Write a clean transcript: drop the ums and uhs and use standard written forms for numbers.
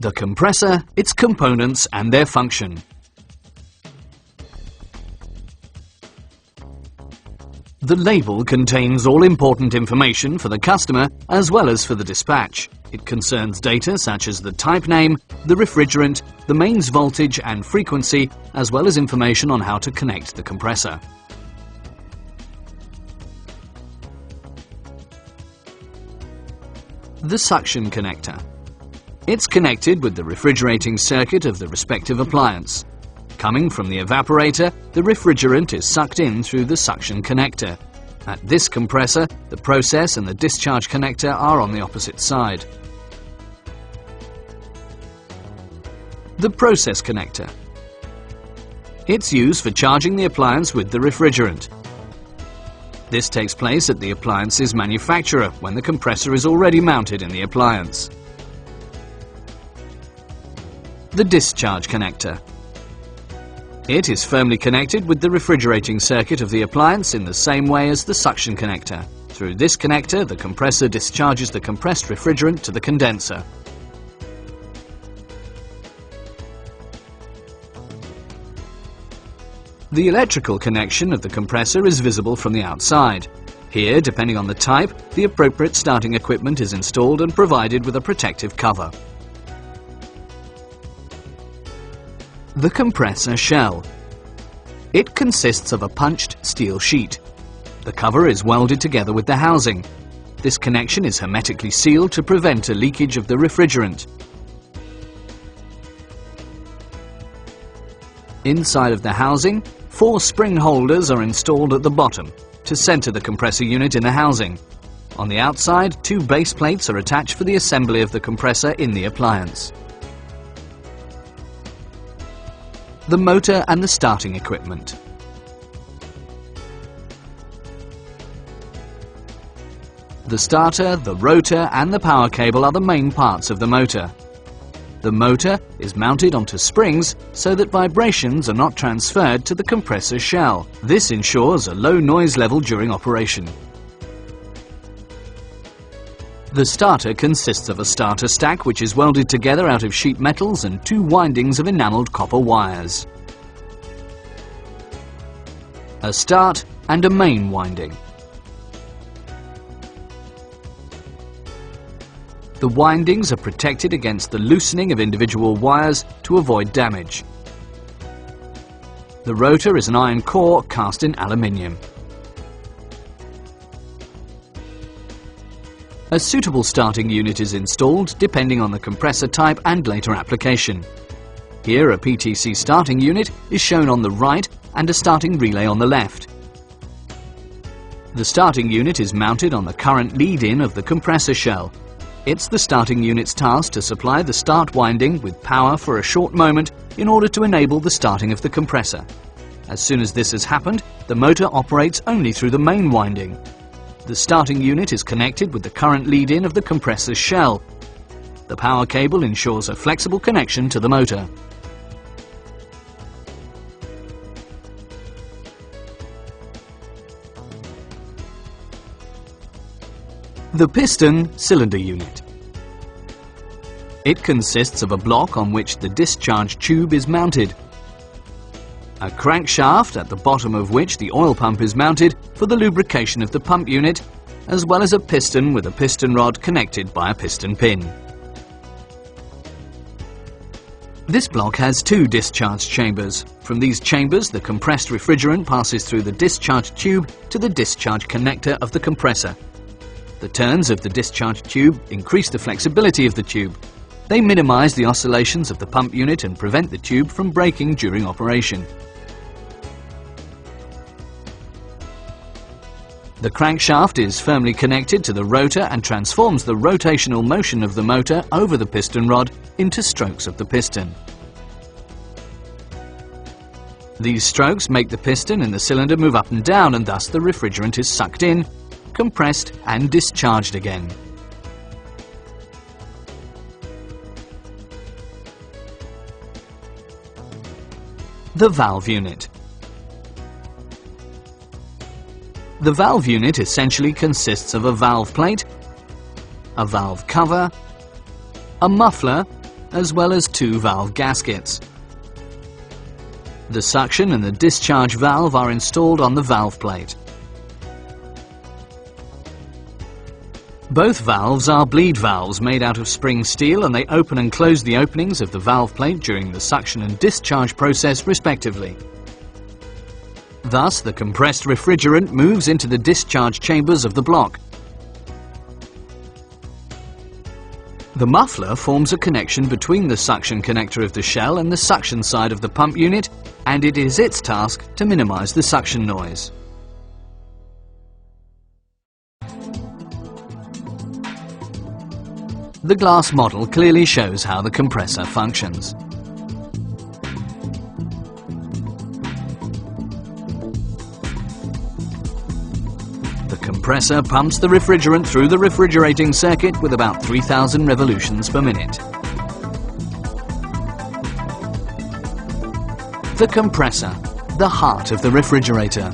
The compressor, its components and their function. The label contains all important information for the customer as well as for the dispatch. It concerns data such as the type name, the refrigerant, the mains voltage and frequency, as well as information on how to connect the compressor. The suction connector. It's connected with the refrigerating circuit of the respective appliance. Coming from the evaporator, the refrigerant is sucked in through the suction connector. At this compressor, the process and the discharge connector are on the opposite side. The process connector. It's used for charging the appliance with the refrigerant. This takes place at the appliance's manufacturer when the compressor is already mounted in the appliance. The discharge connector. It is firmly connected with the refrigerating circuit of the appliance in the same way as the suction connector. Through this connector, the compressor discharges the compressed refrigerant to the condenser. The electrical connection of the compressor is visible from the outside. Here, depending on the type, the appropriate starting equipment is installed and provided with a protective cover. The compressor shell. It consists of a punched steel sheet. The cover is welded together with the housing. This connection is hermetically sealed to prevent a leakage of the refrigerant. Inside of the housing, 4 spring holders are installed at the bottom to center the compressor unit in the housing. On the outside, 2 base plates are attached for the assembly of the compressor in the appliance. The motor and the starting equipment. The starter, the rotor and the power cable are the main parts of the motor. The motor is mounted onto springs so that vibrations are not transferred to the compressor shell. This ensures a low noise level during operation. The starter consists of a starter stack which is welded together out of sheet metals and 2 windings of enameled copper wires. A start and a main winding. The windings are protected against the loosening of individual wires to avoid damage. The rotor is an iron core cast in aluminium. A suitable starting unit is installed depending on the compressor type and later application. Here a PTC starting unit is shown on the right and a starting relay on the left. The starting unit is mounted on the current lead-in of the compressor shell. It's the starting unit's task to supply the start winding with power for a short moment in order to enable the starting of the compressor. As soon as this has happened, the motor operates only through the main winding. The starting unit is connected with the current lead-in of the compressor shell. The power cable ensures a flexible connection to the motor. The piston cylinder unit. It consists of a block on which the discharge tube is mounted, a crankshaft at the bottom of which the oil pump is mounted for the lubrication of the pump unit, as well as a piston with a piston rod connected by a piston pin. This block has 2 discharge chambers. From these chambers, the compressed refrigerant passes through the discharge tube to the discharge connector of the compressor. The turns of the discharge tube increase the flexibility of the tube. They minimize the oscillations of the pump unit and prevent the tube from breaking during operation. The crankshaft is firmly connected to the rotor and transforms the rotational motion of the motor over the piston rod into strokes of the piston. These strokes make the piston in the cylinder move up and down, and thus the refrigerant is sucked in, compressed and discharged again. The valve unit. The valve unit essentially consists of a valve plate, a valve cover, a muffler as well as 2 valve gaskets. The suction and the discharge valve are installed on the valve plate. Both valves are bleed valves made out of spring steel, and they open and close the openings of the valve plate during the suction and discharge process respectively. Thus, the compressed refrigerant moves into the discharge chambers of the block. The muffler forms a connection between the suction connector of the shell and the suction side of the pump unit, and it is its task to minimize the suction noise. The glass model clearly shows how the compressor functions. The compressor pumps the refrigerant through the refrigerating circuit with about 3,000 revolutions per minute. The compressor, the heart of the refrigerator.